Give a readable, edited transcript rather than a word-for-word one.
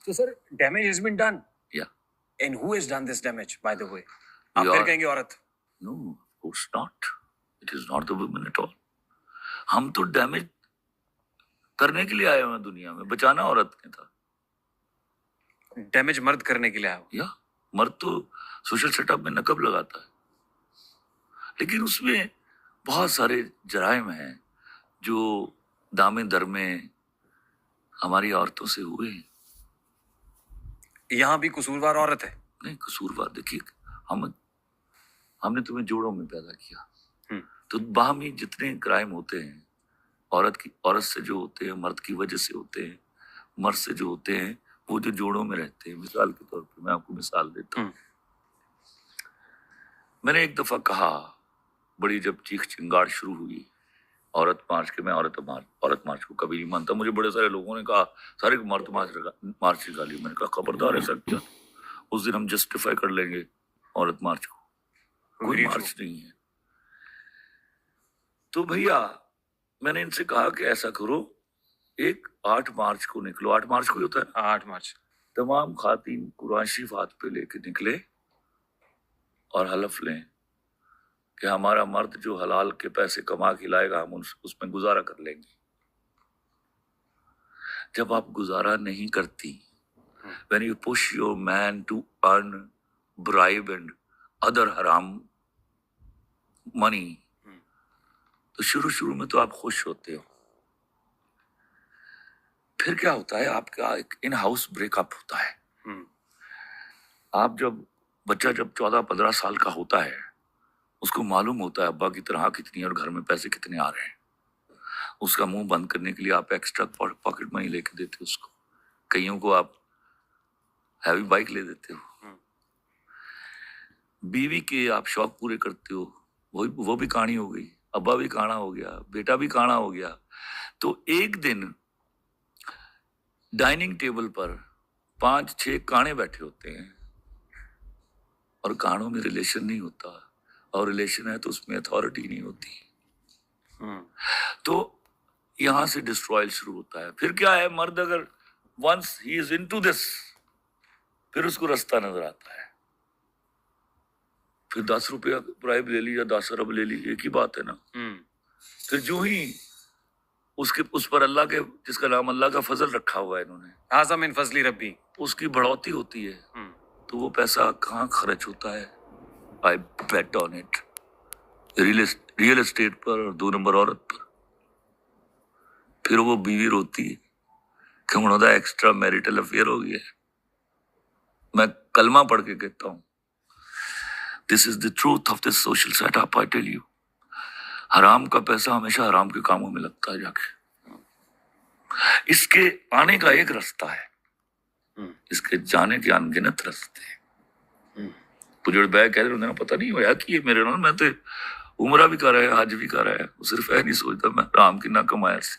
So sir, damage has been done. Yeah. And who has done this damage, by the way? We आप फिर are- कहेंगे औरत. No, of course not. It is not the women at all. हम तो damage करने के लिए आए हुए हैं दुनिया में, बचाना औरत ने था. डैमेज मर्द करने के लिए आया हो. या मर्द तो सोशल सेटअप में नकब लगाता है, लेकिन उसमें बहुत सारे जराइम हैं जो दामे दरमे हमारी औरतों से हुए हैं. यहाँ भी कसूरवार औरत है. नहीं, कसूरवार देखिए, हमने तुम्हें जोड़ों में पैदा किया, तो बाहमी जितने क्राइम होते हैं औरत से जो होते हैं, मर्द की वजह से होते हैं, मर्द से जो होते हैं, वो जो जोड़ों में रहते हैं. मिसाल के तौर पे मैं आपको मिसाल देता हूँ. मैंने एक दफा कहा, बड़ी जब चीख चिंगाड़ शुरू हुई औरत मार्च के, मैं औरत मार्च को कभी नहीं मानता. मुझे बड़े सारे लोगों ने कहा सारे मर्द मार्च निकाली. मैंने कहा खबरदार, ऐसा क्या, उस दिन हम जस्टिफाई कर लेंगे औरत मार्च को. कोई मार्च नहीं है. तो भैया मैंने इनसे कहा कि ऐसा करो, 8 मार्च को निकलो. 8 मार्च को ही होता है. 8 मार्च. तमाम खातीन कुरान शरीफ हाथ पे लेके निकले और हलफ लें कि हमारा मर्द जो हलाल के पैसे कमा के लाएगा, हम उसमें गुजारा कर लेंगे. जब आप गुजारा नहीं करती, when you push your man to earn bribe and other haram money, तो शुरू में तो आप खुश होते हो. फिर क्या होता है, आपका एक इन हाउस ब्रेकअप होता है. बच्चा जब 14-15 साल का होता है, उसको मालूम होता है अब्बा की तनख्वाह कितनी है और घर में पैसे कितने आ रहे हैं. उसका मुंह बंद करने के लिए आप एक्स्ट्रा पॉकेट मनी लेके देते हो उसको. कईयों को आप हैवी बाइक ले देते हो. बीवी के आप शौक पूरे करते हो. वो भी काणी हो गई, अब्बा भी काना हो गया, बेटा भी काना हो गया. तो एक दिन डाइनिंग टेबल पर 5-6 काने बैठे होते हैं और कानों में रिलेशन नहीं होता, और रिलेशन है तो उसमें अथॉरिटी नहीं होती. तो यहां से डिस्ट्रॉयल शुरू होता है. फिर क्या है, मर्द अगर once he is into this, फिर उसको रास्ता नजर आता है. फिर 10 रुपया ब्राइब ले ली या 10 अरब ले ली, एक ही बात है ना. फिर जो ही उस पर अल्लाह के, जिसका नाम अल्लाह का फजल रखा हुआ है इन्होंने, हाज़ा मिन फज़ली रब्बी, उसकी बढ़ोतरी होती है. तो वो पैसा कहाँ खर्च होता है? I bet on it, real estate पर और 2 नंबर औरत पर. फिर वो बीवी रोती है कि उन्होंने एक्स्ट्रा मैरिटल अफेयर हो गया. मैं कलमा पढ़ के कहता हूँ, this is the truth of this social setup. I tell you, हराम का पैसा हमेशा हराम के कामों में लगता है जाके. इसके आने का एक रास्ता है, इसके जाने के अनगिनत रास्ते हैं. बुजुर्ग बैग कह रहे होंगे ना, पता नहीं होया कि ये मेरे नाल, मैं तो उमरा भी कर रहा है, हज भी कर रहा है, वो सिर्फ है नहीं सोचता मैं राम की ना कमाया से.